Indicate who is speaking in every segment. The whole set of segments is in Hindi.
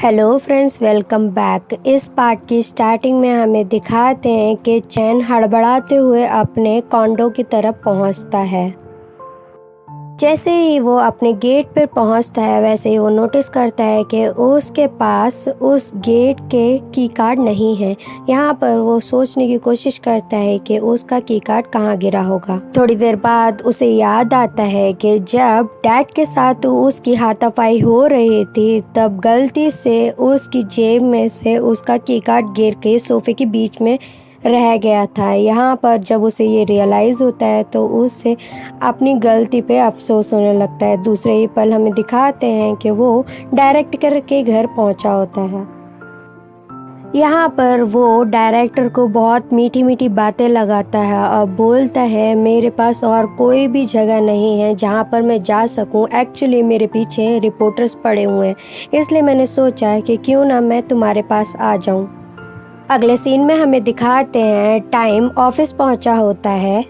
Speaker 1: Hello friends, welcome back. इस पार्ट की स्टार्टिंग में हमें दिखाते हैं कि चैन हड़बड़ाते हुए अपने कॉन्डो की तरफ पहुंचता है। जैसे ही वो अपने गेट पर पहुंचता है वैसे ही वो नोटिस करता है कि उसके पास उस गेट के की कार्ड नहीं है। यहाँ पर वो सोचने की कोशिश करता है कि उसका की कार्ड कहाँ गिरा होगा। थोड़ी देर बाद उसे याद आता है कि जब डैड के साथ उसकी हाथापाई हो रही थी तब गलती से उसकी जेब में से उसका की कार्ड गिर के सोफे के बीच में रह गया था। यहाँ पर जब उसे ये रियलाइज़ होता है तो उसे अपनी गलती पे अफसोस होने लगता है। दूसरे ही पल हमें दिखाते हैं कि वो डायरेक्टर के घर पहुंचा होता है। यहाँ पर वो डायरेक्टर को बहुत मीठी मीठी बातें लगाता है और बोलता है, मेरे पास और कोई भी जगह नहीं है जहाँ पर मैं जा सकूँ। एक्चुअली मेरे पीछे रिपोर्टर्स पड़े हुए हैं, इसलिए मैंने सोचा है कि क्यों ना मैं तुम्हारे पास आ जाऊँ। अगले सीन में हमें दिखाते हैं टाइम ऑफिस पहुंचा होता है।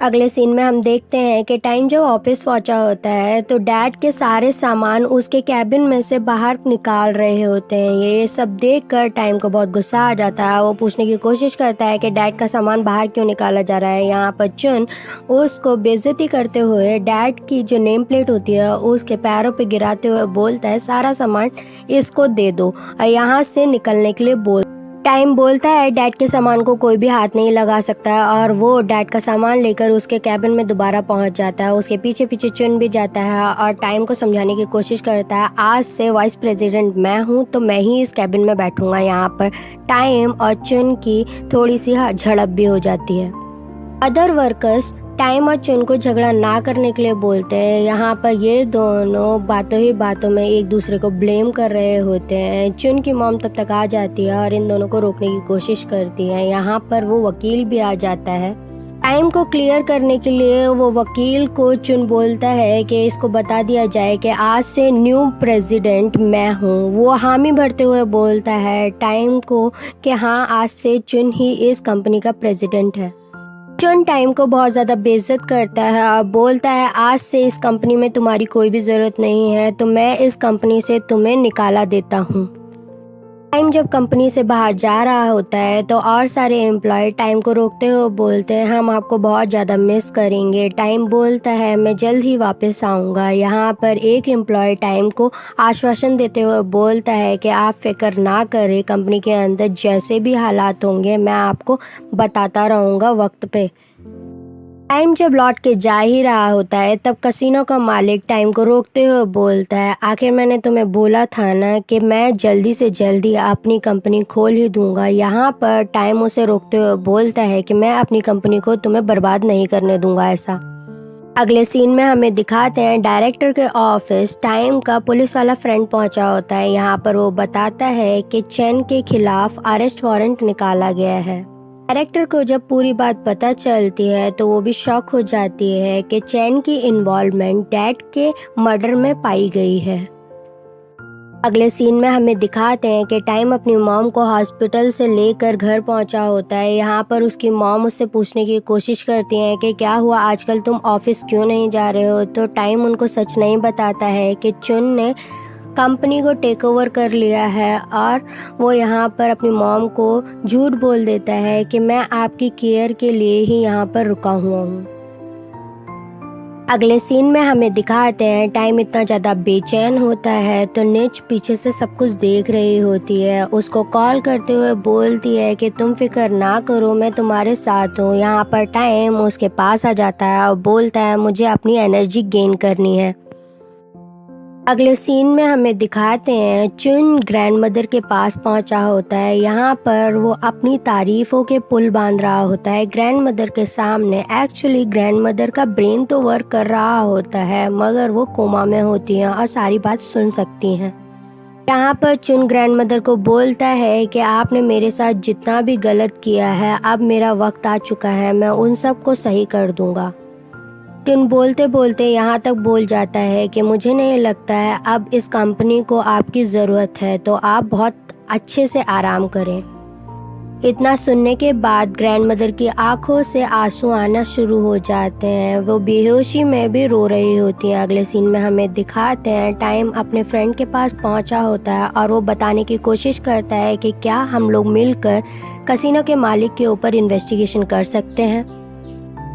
Speaker 1: अगले सीन में हम देखते हैं कि टाइम जब ऑफिस पहुंचा होता है तो डैड के सारे सामान उसके कैबिन में से बाहर निकाल रहे होते हैं। ये सब देखकर टाइम को बहुत गुस्सा आ जाता है। वो पूछने की कोशिश करता है कि डैड का सामान बाहर क्यों निकाला जा रहा है। यहाँ पर चुन उसको बेइज्जती करते हुए डैड की जो नेम प्लेट होती है उसके पैरों पे गिराते हुए बोलता है, सारा सामान इसको दे दो और यहाँ से निकलने के लिए बोल। टाइम बोलता है डैड के सामान को कोई भी हाथ नहीं लगा सकता है और वो डैड का सामान लेकर उसके कैबिन में दोबारा पहुंच जाता है। उसके पीछे पीछे चुन भी जाता है और टाइम को समझाने की कोशिश करता है, आज से वाइस प्रेसिडेंट मैं हूं तो मैं ही इस कैबिन में बैठूंगा। यहाँ पर टाइम और चुन की थोड़ी सी झड़प भी हो जाती है। अदर वर्कर्स टाइम और चुन को झगड़ा ना करने के लिए बोलते हैं। यहाँ पर ये दोनों बातों ही बातों में एक दूसरे को ब्लेम कर रहे होते हैं। चुन की मॉम तब तक आ जाती है और इन दोनों को रोकने की कोशिश करती है। यहाँ पर वो वकील भी आ जाता है। टाइम को क्लियर करने के लिए वो वकील को चुन बोलता है कि इसको बता दिया जाए कि आज से न्यू प्रेसिडेंट मैं हूँ। वो हामी भरते हुए बोलता है टाइम को कि हाँ, आज से चुन ही इस कंपनी का प्रेसिडेंट है। चुन टाइम को बहुत ज़्यादा बेइज्जत करता है और बोलता है, आज से इस कंपनी में तुम्हारी कोई भी ज़रूरत नहीं है तो मैं इस कंपनी से तुम्हें निकाला देता हूँ। टाइम जब कंपनी से बाहर जा रहा होता है तो और सारे एम्प्लॉय टाइम को रोकते हुए बोलते हैं, हम आपको बहुत ज़्यादा मिस करेंगे। टाइम बोलता है, मैं जल्द ही वापस आऊँगा। यहाँ पर एक एम्प्लॉय टाइम को आश्वासन देते हुए बोलता है कि आप फिक्र ना करें, कंपनी के अंदर जैसे भी हालात होंगे मैं आपको बताता रहूँगा वक्त पे। टाइम जब लौट के जा ही रहा होता है तब कसिनो का मालिक टाइम को रोकते हुए बोलता है, आखिर मैंने तुम्हें बोला था ना कि मैं जल्दी से जल्दी अपनी कंपनी खोल ही दूंगा। यहाँ पर टाइम उसे रोकते हुए बोलता है कि मैं अपनी कंपनी को तुम्हें बर्बाद नहीं करने दूंगा ऐसा। अगले सीन में हमें दिखाते हैं डायरेक्टर के ऑफिस। टाइम का पुलिस वाला फ्रेंड पहुंचा होता है। यहाँ पर वो बताता है कि चैन के खिलाफ अरेस्ट वारंट निकाला गया है। डायरेक्टर को जब पूरी बात पता चलती है तो वो भी शॉक हो जाती है कि चैन की इन्वॉल्वमेंट डैड के मर्डर में पाई गई है। अगले सीन में हमें दिखाते हैं कि टाइम अपनी मॉम को हॉस्पिटल से लेकर घर पहुंचा होता है। यहाँ पर उसकी मॉम उससे पूछने की कोशिश करती है कि क्या हुआ, आजकल तुम ऑफिस क्यों नहीं जा रहे हो। तो टाइम उनको सच नहीं बताता है कि चुन ने कंपनी को टेक ओवर कर लिया है और वो यहाँ पर अपनी मॉम को झूठ बोल देता है कि मैं आपकी केयर के लिए ही यहाँ पर रुका हुआ हूँ। अगले सीन में हमें दिखाते हैं टाइम इतना ज़्यादा बेचैन होता है तो निच पीछे से सब कुछ देख रही होती है। उसको कॉल करते हुए बोलती है कि तुम फिक्र ना करो, मैं तुम्हारे साथ हूँ। यहाँ पर टाइम उसके पास आ जाता है और बोलता है, मुझे अपनी एनर्जी गेन करनी है। अगले सीन में हमें दिखाते हैं चुन ग्रैंडमदर के पास पहुंचा होता है। यहाँ पर वो अपनी तारीफों के पुल बांध रहा होता है ग्रैंडमदर के सामने। एक्चुअली ग्रैंडमदर का ब्रेन तो वर्क कर रहा होता है मगर वो कोमा में होती हैं और सारी बात सुन सकती हैं। यहाँ पर चुन ग्रैंडमदर को बोलता है कि आपने मेरे साथ जितना भी गलत किया है अब मेरा वक्त आ चुका है, मैं उन सब को सही कर दूंगा। चुन बोलते बोलते यहाँ तक बोल जाता है कि मुझे नहीं लगता है अब इस कंपनी को आपकी ज़रूरत है, तो आप बहुत अच्छे से आराम करें। इतना सुनने के बाद ग्रैंडमदर की आंखों से आंसू आना शुरू हो जाते हैं। वो बेहोशी में भी रो रही होती हैं। अगले सीन में हमें दिखाते हैं टाइम अपने फ्रेंड के पास पहुंचा होता है और वो बताने की कोशिश करता है कि क्या हम लोग मिलकर कसिनो के मालिक के ऊपर इन्वेस्टिगेशन कर सकते हैं।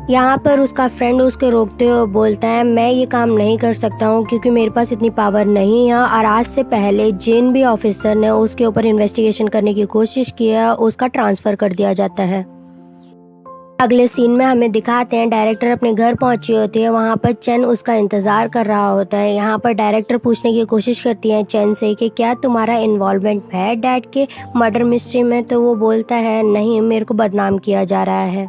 Speaker 1: यहाँ पर उसका फ्रेंड उसको रोकते हुए बोलता है, मैं ये काम नहीं कर सकता हूँ क्योंकि मेरे पास इतनी पावर नहीं है और आज से पहले जिन भी ऑफिसर ने उसके ऊपर इन्वेस्टिगेशन करने की कोशिश की है उसका ट्रांसफ़र कर दिया जाता है। अगले सीन में हमें दिखाते हैं डायरेक्टर अपने घर पहुंची होती है। वहाँ पर चेन उसका इंतज़ार कर रहा होता है। यहाँ पर डायरेक्टर पूछने की कोशिश करती है चेन से कि क्या तुम्हारा इन्वॉल्वमेंट है डैड के मर्डर मिस्ट्री में, तो वो बोलता है नहीं, मेरे को बदनाम किया जा रहा है।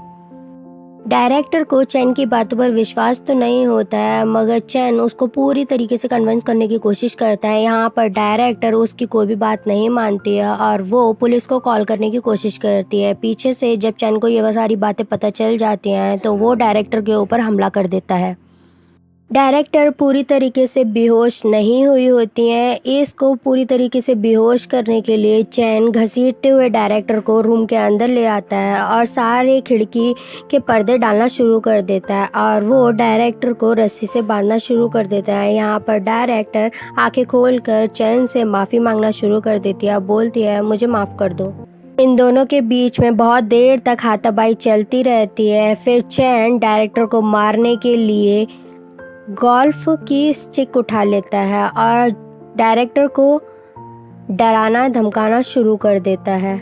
Speaker 1: डायरेक्टर को चैन की बातों पर विश्वास तो नहीं होता है, मगर चैन उसको पूरी तरीके से कन्विंस करने की कोशिश करता है। यहाँ पर डायरेक्टर उसकी कोई भी बात नहीं मानती है और वो पुलिस को कॉल करने की कोशिश करती है। पीछे से जब चैन को ये सारी बातें पता चल जाती हैं तो वो डायरेक्टर के ऊपर हमला कर देता है। डायरेक्टर पूरी तरीके से बेहोश नहीं हुई होती हैं। इसको पूरी तरीके से बेहोश करने के लिए चैन घसीटते हुए डायरेक्टर को रूम के अंदर ले आता है और सारे खिड़की के पर्दे डालना शुरू कर देता है और वो डायरेक्टर को रस्सी से बांधना शुरू कर देता है। यहाँ पर डायरेक्टर आंखें खोलकर चैन से माफ़ी मांगना शुरू कर देती है, बोलती है मुझे माफ़ कर दो। इन दोनों के बीच में बहुत देर तक हाथापाई चलती रहती है। फिर चैन डायरेक्टर को मारने के लिए गोल्फ की स्टिक उठा लेता है और डायरेक्टर को डराना धमकाना शुरू कर देता है।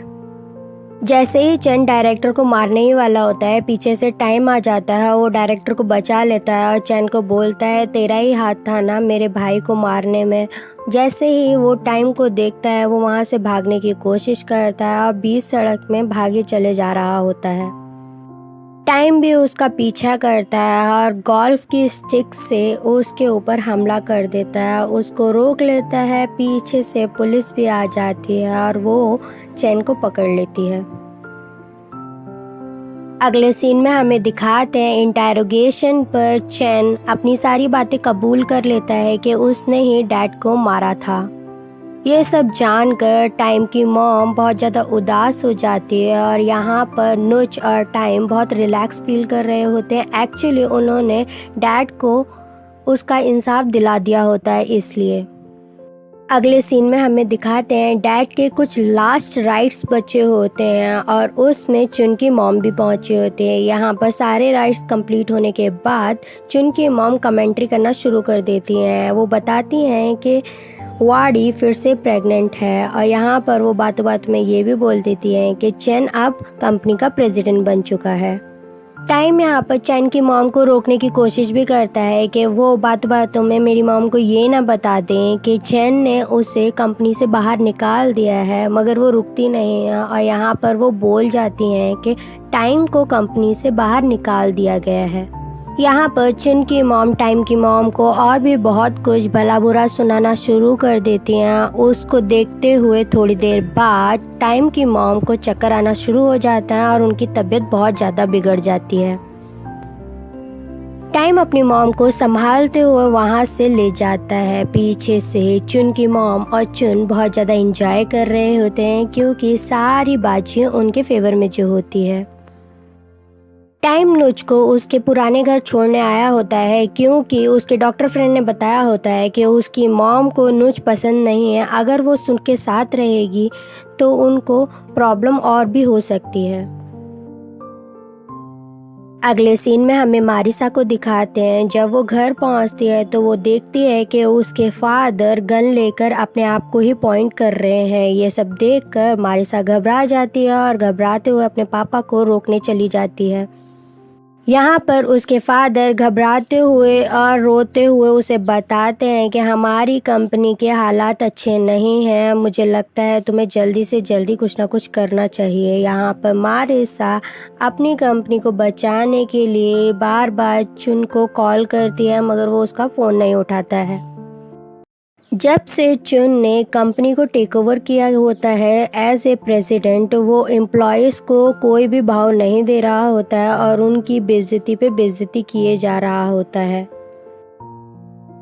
Speaker 1: जैसे ही चैन डायरेक्टर को मारने ही वाला होता है, पीछे से टाइम आ जाता है। वो डायरेक्टर को बचा लेता है और चैन को बोलता है तेरा ही हाथ था ना मेरे भाई को मारने में। जैसे ही वो टाइम को देखता है वो वहाँ से भागने की कोशिश करता है और बीच सड़क में भागे चले जा रहा होता है। टाइम भी उसका पीछा करता है और गोल्फ की स्टिक से उसके ऊपर हमला कर देता है, उसको रोक लेता है। पीछे से पुलिस भी आ जाती है और वो चैन को पकड़ लेती है। अगले सीन में हमें दिखाते हैं इंटेरोगेशन पर चैन अपनी सारी बातें कबूल कर लेता है कि उसने ही डैड को मारा था। ये सब जानकर टाइम की मॉम बहुत ज़्यादा उदास हो जाती है और यहाँ पर नुच और टाइम बहुत रिलैक्स फील कर रहे होते हैं। एक्चुअली उन्होंने डैड को उसका इंसाफ दिला दिया होता है इसलिए। अगले सीन में हमें दिखाते हैं डैड के कुछ लास्ट राइट्स बचे होते हैं और उसमें चुन की मॉम भी पहुंची होती है। यहाँ पर सारे राइट्स कंप्लीट होने के बाद चुन की मॉम कमेंट्री करना शुरू कर देती हैं। वो बताती हैं कि वाडी फिर से प्रेग्नेंट है और यहाँ पर वो बातों बात में ये भी बोल देती है कि चैन अब कंपनी का प्रेसिडेंट बन चुका है। टाइम यहाँ पर चैन की मॉम को रोकने की कोशिश भी करता है कि वो बातों बातों में मेरी मॉम को ये ना बता दें कि चैन ने उसे कंपनी से बाहर निकाल दिया है, मगर वो रुकती नहीं है और यहाँ पर वो बोल जाती हैं कि टाइम को कंपनी से बाहर निकाल दिया गया है। यहाँ पर चुन की मॉम टाइम की मॉम को और भी बहुत कुछ भला बुरा सुनाना शुरू कर देती हैं। उसको देखते हुए थोड़ी देर बाद टाइम की मॉम को चक्कर आना शुरू हो जाता है और उनकी तबीयत बहुत ज़्यादा बिगड़ जाती है। टाइम अपनी मॉम को संभालते हुए वहाँ से ले जाता है। पीछे से चुन की मॉम और चुन बहुत ज़्यादा इंजॉय कर रहे होते हैं क्योंकि सारी बाजियाँ उनके फेवर में जो होती है। टाइम नुच को उसके पुराने घर छोड़ने आया होता है क्योंकि उसके डॉक्टर फ्रेंड ने बताया होता है कि उसकी मॉम को नुच पसंद नहीं है। अगर वो उनके साथ रहेगी तो उनको प्रॉब्लम और भी हो सकती है। अगले सीन में हमें मारिसा को दिखाते हैं। जब वो घर पहुंचती है तो वो देखती है कि उसके फादर गन लेकर अपने आप को ही पॉइंट कर रहे हैं। ये सब देखकर मारिसा घबरा जाती है और घबराते हुए अपने पापा को रोकने चली जाती है। यहाँ पर उसके फादर घबराते हुए और रोते हुए उसे बताते हैं कि हमारी कंपनी के हालात अच्छे नहीं हैं, मुझे लगता है तुम्हें जल्दी से जल्दी कुछ ना कुछ करना चाहिए। यहाँ पर मारिसा अपनी कंपनी को बचाने के लिए बार बार चुन को कॉल करती है, मगर वो उसका फ़ोन नहीं उठाता है। जब से चुन ने कंपनी को टेक ओवर किया होता है एज ए प्रेसिडेंट, वो एम्प्लॉयज़ को कोई भी भाव नहीं दे रहा होता है और उनकी बेइज्जती पे बेइज्जती किए जा रहा होता है।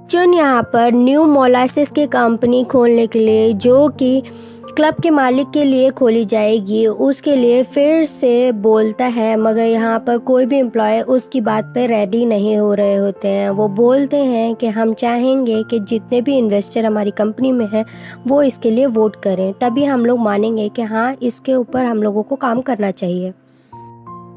Speaker 1: चुन यहाँ पर न्यू मोलासिस की कंपनी खोलने के लिए, जो कि क्लब के मालिक के लिए खोली जाएगी, उसके लिए फिर से बोलता है, मगर यहाँ पर कोई भी एम्प्लॉय उसकी बात पे रेडी नहीं हो रहे होते हैं। वो बोलते हैं कि हम चाहेंगे कि जितने भी इन्वेस्टर हमारी कंपनी में हैं वो इसके लिए वोट करें, तभी हम लोग मानेंगे कि हाँ, इसके ऊपर हम लोगों को काम करना चाहिए।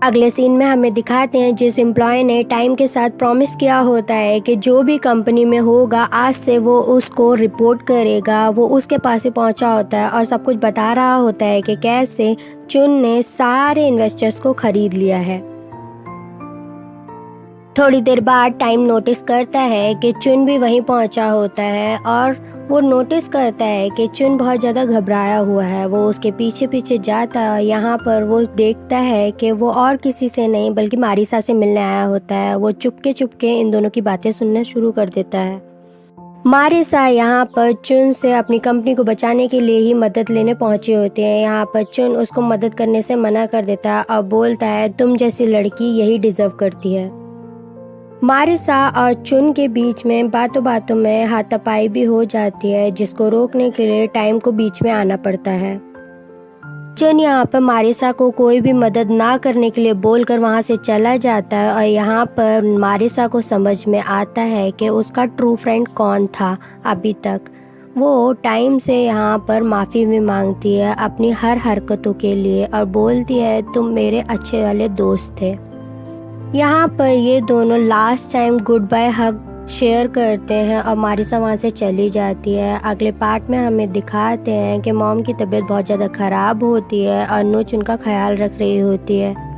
Speaker 1: अगले सीन में हमें दिखाते हैं जिस एम्प्लॉय ने टाइम के साथ प्रॉमिस किया होता है कि जो भी कंपनी में होगा आज से वो उसको रिपोर्ट करेगा, वो उसके पास ही पहुंचा होता है और सब कुछ बता रहा होता है कि कैसे चुन ने सारे इन्वेस्टर्स को खरीद लिया है। थोड़ी देर बाद टाइम नोटिस करता है कि चुन भी वहीं पहुंचा होता है और वो नोटिस करता है कि चुन बहुत ज़्यादा घबराया हुआ है। वो उसके पीछे पीछे जाता है। यहाँ पर वो देखता है कि वो और किसी से नहीं बल्कि मारिसा से मिलने आया होता है। वो चुपके चुपके इन दोनों की बातें सुनना शुरू कर देता है। मारिसा यहाँ पर चुन से अपनी कंपनी को बचाने के लिए ही मदद लेने पहुंचे होते हैं। यहाँ पर चुन उसको मदद करने से मना कर देता है और बोलता है, तुम जैसी लड़की यही डिजर्व करती है। मारिसा और चुन के बीच में बातों बातों में हाथापाई भी हो जाती है, जिसको रोकने के लिए टाइम को बीच में आना पड़ता है। चुन यहाँ पर मारिसा को कोई भी मदद ना करने के लिए बोलकर वहाँ से चला जाता है और यहाँ पर मारिसा को समझ में आता है कि उसका ट्रू फ्रेंड कौन था अभी तक। वो टाइम से यहाँ पर माफ़ी भी मांगती है अपनी हर हरकतों के लिए और बोलती है, तुम मेरे अच्छे वाले दोस्त थे। यहाँ पर ये दोनों लास्ट टाइम गुड बाय हग शेयर करते हैं और मारिसा वहाँ से चली जाती है। अगले पार्ट में हमें दिखाते हैं कि मॉम की तबीयत बहुत ज़्यादा ख़राब होती है और नुच उनका ख्याल रख रही होती है।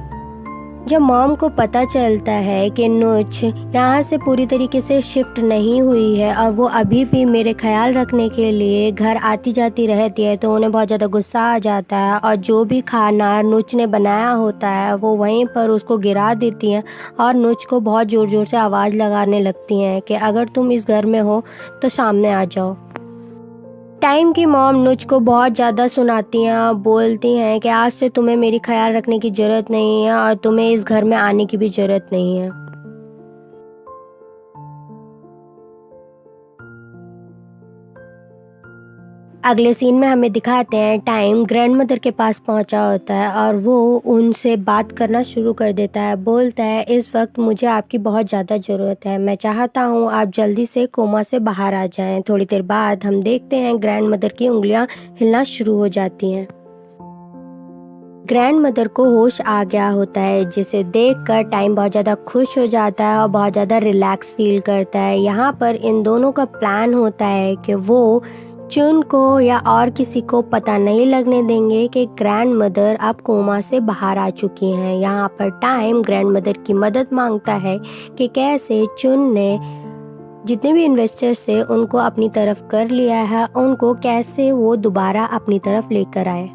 Speaker 1: जब मॉम को पता चलता है कि नुच यहाँ से पूरी तरीके से शिफ्ट नहीं हुई है और वो अभी भी मेरे ख्याल रखने के लिए घर आती जाती रहती है, तो उन्हें बहुत ज़्यादा गुस्सा आ जाता है और जो भी खाना नुच ने बनाया होता है वो वहीं पर उसको गिरा देती हैं और नुच को बहुत ज़ोर ज़ोर से आवाज़ लगाने लगती हैं कि अगर तुम इस घर में हो तो सामने आ जाओ। टाइम की मॉम नुच को बहुत ज़्यादा सुनाती हैं, बोलती हैं कि आज से तुम्हें मेरी ख्याल रखने की ज़रूरत नहीं है और तुम्हें इस घर में आने की भी ज़रूरत नहीं है। अगले सीन में हमें दिखाते हैं टाइम ग्रैंडमदर के पास पहुंचा होता है और वो उनसे बात करना शुरू कर देता है। बोलता है, इस वक्त मुझे आपकी बहुत ज़्यादा ज़रूरत है। मैं चाहता हूँ आप जल्दी से कोमा से बाहर आ जाएं। थोड़ी देर बाद हम देखते हैं ग्रैंडमदर की उंगलियां हिलना शुरू हो जाती हैं। ग्रैंडमदर को होश आ गया होता है, जिसे देखकर टाइम बहुत ज़्यादा खुश हो जाता है और बहुत ज़्यादा रिलैक्स फील करता है। यहाँ पर इन दोनों का प्लान होता है कि वो चुन को या और किसी को पता नहीं लगने देंगे कि ग्रैंडमदर अब कोमा से बाहर आ चुकी हैं। यहाँ पर टाइम ग्रैंडमदर की मदद मांगता है कि कैसे चुन ने जितने भी इन्वेस्टर्स से उनको अपनी तरफ कर लिया है, उनको कैसे वो दोबारा अपनी तरफ लेकर आए।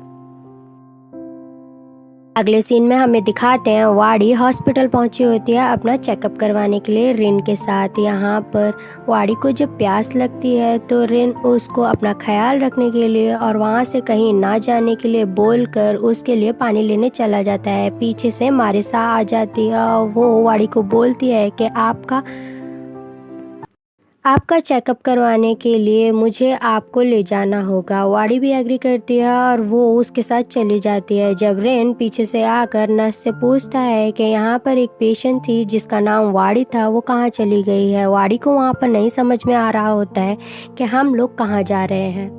Speaker 1: अगले सीन में हमें दिखाते हैं वाड़ी हॉस्पिटल पहुंची होती है अपना चेकअप करवाने के लिए रिन के साथ। यहाँ पर वाड़ी को जब प्यास लगती है तो रिन उसको अपना ख्याल रखने के लिए और वहाँ से कहीं ना जाने के लिए बोलकर उसके लिए पानी लेने चला जाता है। पीछे से मारिसा आ जाती है और वो वाड़ी को बोलती है कि आपका चेकअप करवाने के लिए मुझे आपको ले जाना होगा। वाड़ी भी एग्री करती है और वो उसके साथ चली जाती है। जब रेन पीछे से आकर नर्स से पूछता है कि यहाँ पर एक पेशेंट थी जिसका नाम वाड़ी था, वो कहाँ चली गई है। वाड़ी को वहाँ पर नहीं समझ में आ रहा होता है कि हम लोग कहाँ जा रहे हैं।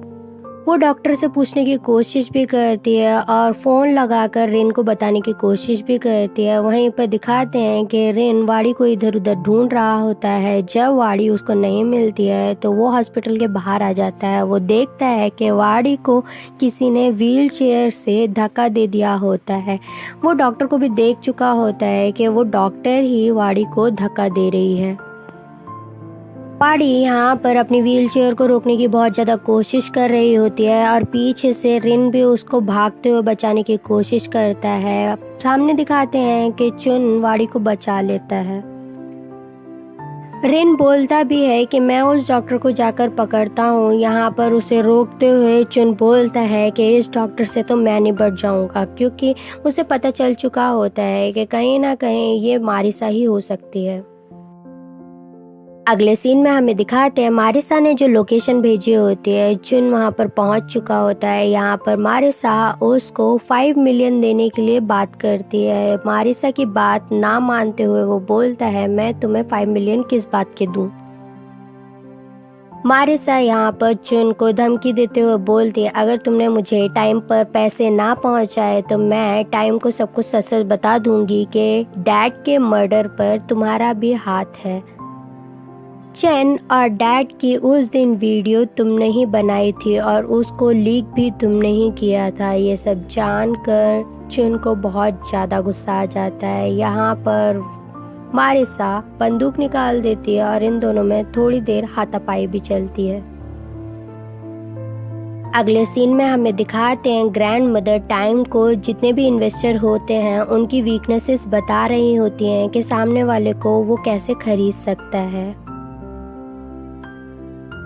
Speaker 1: वो डॉक्टर से पूछने की कोशिश भी करती है और फ़ोन लगाकर रिन को बताने की कोशिश भी करती है। वहीं पर दिखाते हैं कि रिन वाड़ी को इधर उधर ढूंढ रहा होता है। जब वाड़ी उसको नहीं मिलती है तो वो हॉस्पिटल के बाहर आ जाता है। वो देखता है कि वाड़ी को किसी ने व्हील चेयर से धक्का दे दिया होता है। वो डॉक्टर को भी देख चुका होता है कि वो डॉक्टर ही वाड़ी को धक्का दे रही है। वाड़ी यहाँ पर अपनी व्हीलचेयर को रोकने की बहुत ज़्यादा कोशिश कर रही होती है और पीछे से रिन भी उसको भागते हुए बचाने की कोशिश करता है। सामने दिखाते हैं कि चुन वाड़ी को बचा लेता है। रिन बोलता भी है कि मैं उस डॉक्टर को जाकर पकड़ता हूँ। यहाँ पर उसे रोकते हुए चुन बोलता है कि इस डॉक्टर से तो मैं निपट जाऊँगा, क्योंकि उसे पता चल चुका होता है कि कहीं ना कहीं ये मारिसा ही हो सकती है। अगले सीन में हमें दिखाते हैं मारिसा ने जो लोकेशन भेजी होती है, जुन वहाँ पर पहुँच चुका होता है। यहाँ पर मारिसा उसको 5 मिलियन देने के लिए बात करती है। मारिसा की बात ना मानते हुए वो बोलता है, मैं तुम्हें 5 मिलियन किस बात के दूँ। मारिसा यहाँ पर जुन को धमकी देते हुए बोलती है, अगर तुमने मुझे टाइम पर पैसे ना पहुँचाए तो मैं टाइम को सब कुछ सच सच बता दूंगी कि डैड के मर्डर पर तुम्हारा भी हाथ है। चैन और डैड की उस दिन वीडियो तुमने ही बनाई थी और उसको लीक भी तुमने ही किया था। ये सब जानकर चुन को बहुत ज़्यादा गुस्सा आ जाता है। यहाँ पर मारिसा बंदूक निकाल देती है और इन दोनों में थोड़ी देर हाथापाई भी चलती है। अगले सीन में हमें दिखाते हैं ग्रैंड मदर टाइम को जितने भी इन्वेस्टर होते हैं उनकी वीकनेसेस बता रही होती हैं कि सामने वाले को वो कैसे खरीद सकता है।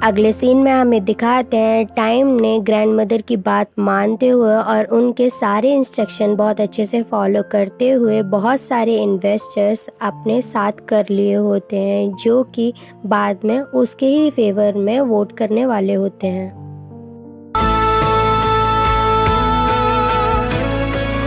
Speaker 1: अगले सीन में हमें दिखाते हैं टाइम ने ग्रैंड मदर की बात मानते हुए और उनके सारे इंस्ट्रक्शन बहुत अच्छे से फॉलो करते हुए बहुत सारे इन्वेस्टर्स अपने साथ कर लिए होते हैं, जो कि बाद में उसके ही फेवर में वोट करने वाले होते हैं।